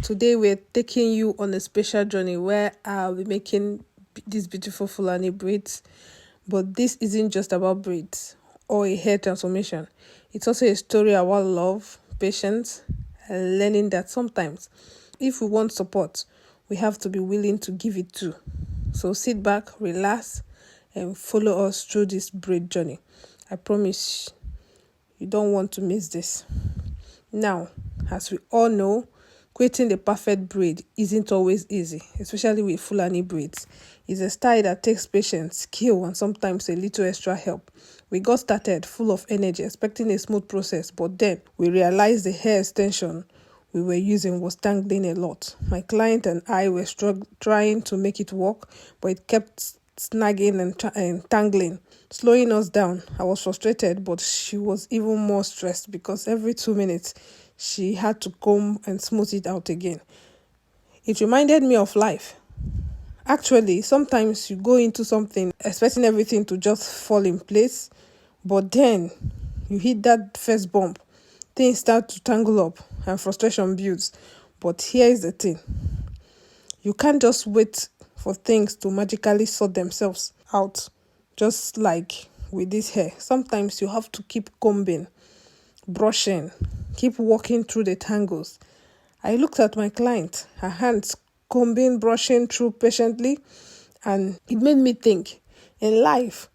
Today we're taking you on a special journey where I'll be making these beautiful Fulani braids. But this isn't just about braids or a hair transformation. It's also a story about love, patience, and learning that sometimes if we want support, we have to be willing to give it too. So sit back, relax, and follow us through this braid journey. I promise you don't want to miss this. Now, as we all know, creating the perfect braid isn't always easy, especially with Fulani braids. It's a style that takes patience, skill, and sometimes a little extra help. We got started full of energy, expecting a smooth process, but then we realized the hair extension we were using was tangling a lot. My client and I were trying to make it work, but it kept snagging and tangling, slowing us down. I was frustrated, but she was even more stressed because every 2 minutes she had to comb and smooth it out again. It reminded me of life. Actually, sometimes you go into something expecting everything to just fall in place, but then you hit that first bump, things start to tangle up and frustration builds. But here is the thing. You can't just wait for things to magically sort themselves out, just like with this hair. Sometimes you have to keep combing, brushing, keep walking through the tangles. I looked at my client, her hands combing, brushing through patiently, and it made me think, in life,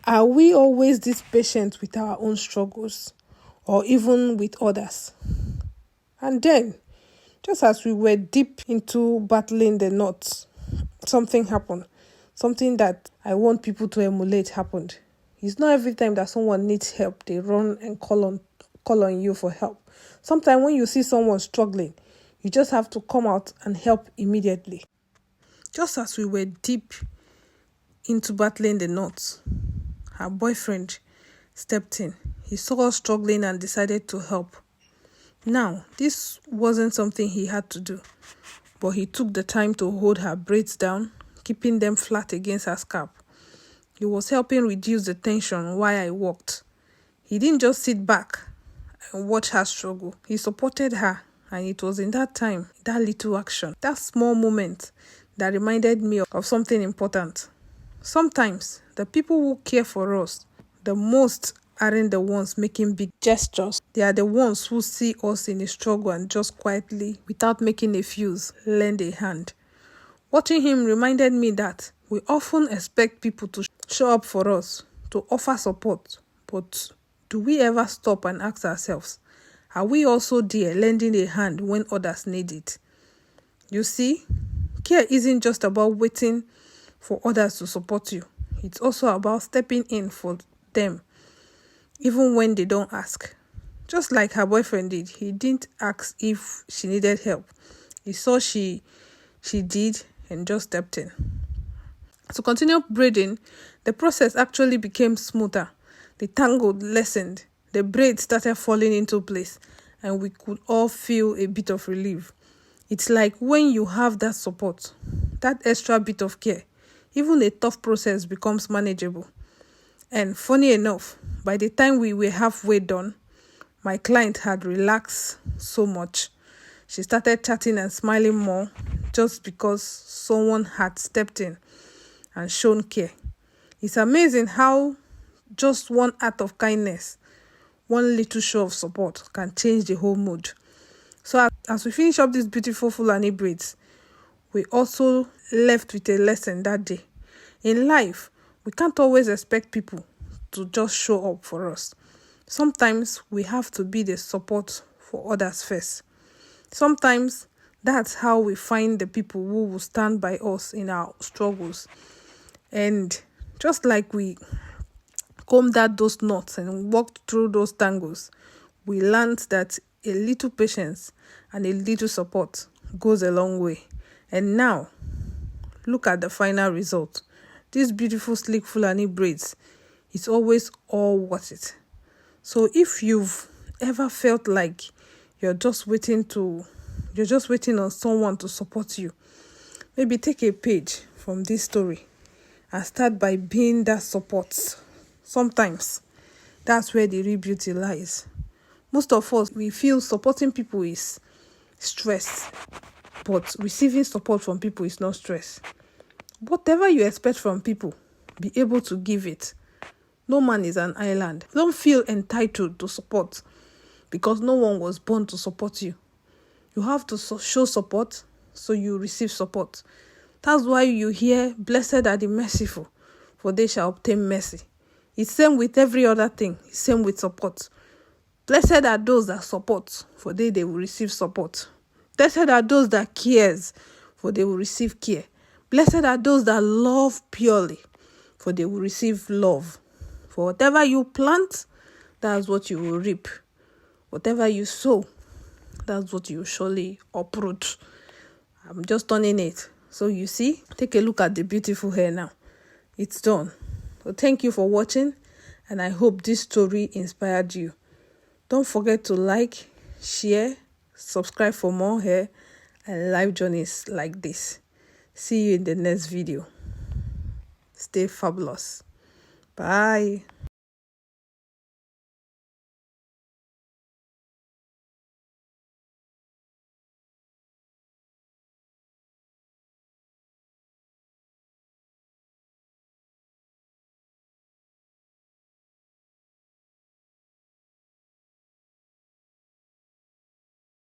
are we always this patient with our own struggles or even with others? And then, just as we were deep into battling the knots, something happened. Something that I want people to emulate happened. It's not every time that someone needs help, they run and call on you for help. Sometimes when you see someone struggling, you just have to come out and help immediately. Just as we were deep into battling the knots, her boyfriend stepped in. He saw us struggling and decided to help. Now, this wasn't something he had to do, but he took the time to hold her braids down, keeping them flat against her scalp. He was helping reduce the tension while I walked. He didn't just sit back and watch her struggle. He supported her, and it was in that time, that little action, that small moment that reminded me of something important. Sometimes, the people who care for us the most aren't the ones making big gestures. They are the ones who see us in a struggle and just quietly, without making a fuss, lend a hand. Watching him reminded me that we often expect people to show up for us, to offer support, but do we ever stop and ask ourselves, are we also there lending a hand when others need it? You see, care isn't just about waiting for others to support you. It's also about stepping in for them, even when they don't ask. Just like her boyfriend did, he didn't ask if she needed help. He saw she did and just stepped in. To continue braiding, the process actually became smoother. The tangle lessened, the braid started falling into place, and we could all feel a bit of relief. It's like when you have that support, that extra bit of care, even a tough process becomes manageable. And funny enough, by the time we were halfway done, my client had relaxed so much. She started chatting and smiling more just because someone had stepped in and shown care. It's amazing how just one act of kindness, one little show of support can change the whole mood. So as we finish up these beautiful Fulani braids, we also left with a lesson that day. In life, we can't always expect people to just show up for us. Sometimes we have to be the support for others first. Sometimes that's how we find the people who will stand by us in our struggles. And just like we combed out those knots and walked through those tangles, we learned that a little patience and a little support goes a long way. And now, look at the final result. These beautiful sleek Fulani braids, it's always all worth it. So if you've ever felt like you're just waiting on someone to support you, maybe take a page from this story and start by being that support. Sometimes that's where the real beauty lies. Most of us, we feel supporting people is stress. But receiving support from people is not stress. Whatever you expect from people, be able to give it. No man is an island. Don't feel entitled to support because no one was born to support you. You have to show support so you receive support. That's why you hear, blessed are the merciful, for they shall obtain mercy. It's same with every other thing. It's same with support. Blessed are those that support, for they will receive support. Blessed are those that cares, for they will receive care. Blessed are those that love purely, for they will receive love. For whatever you plant, that's what you will reap. Whatever you sow, that's what you surely uproot. I'm just turning it. So you see, take a look at the beautiful hair now. It's done. So thank you for watching, and I hope this story inspired you. Don't forget to like, share, subscribe for more hair and life journeys like this. See you in the next video. Stay fabulous. Bye.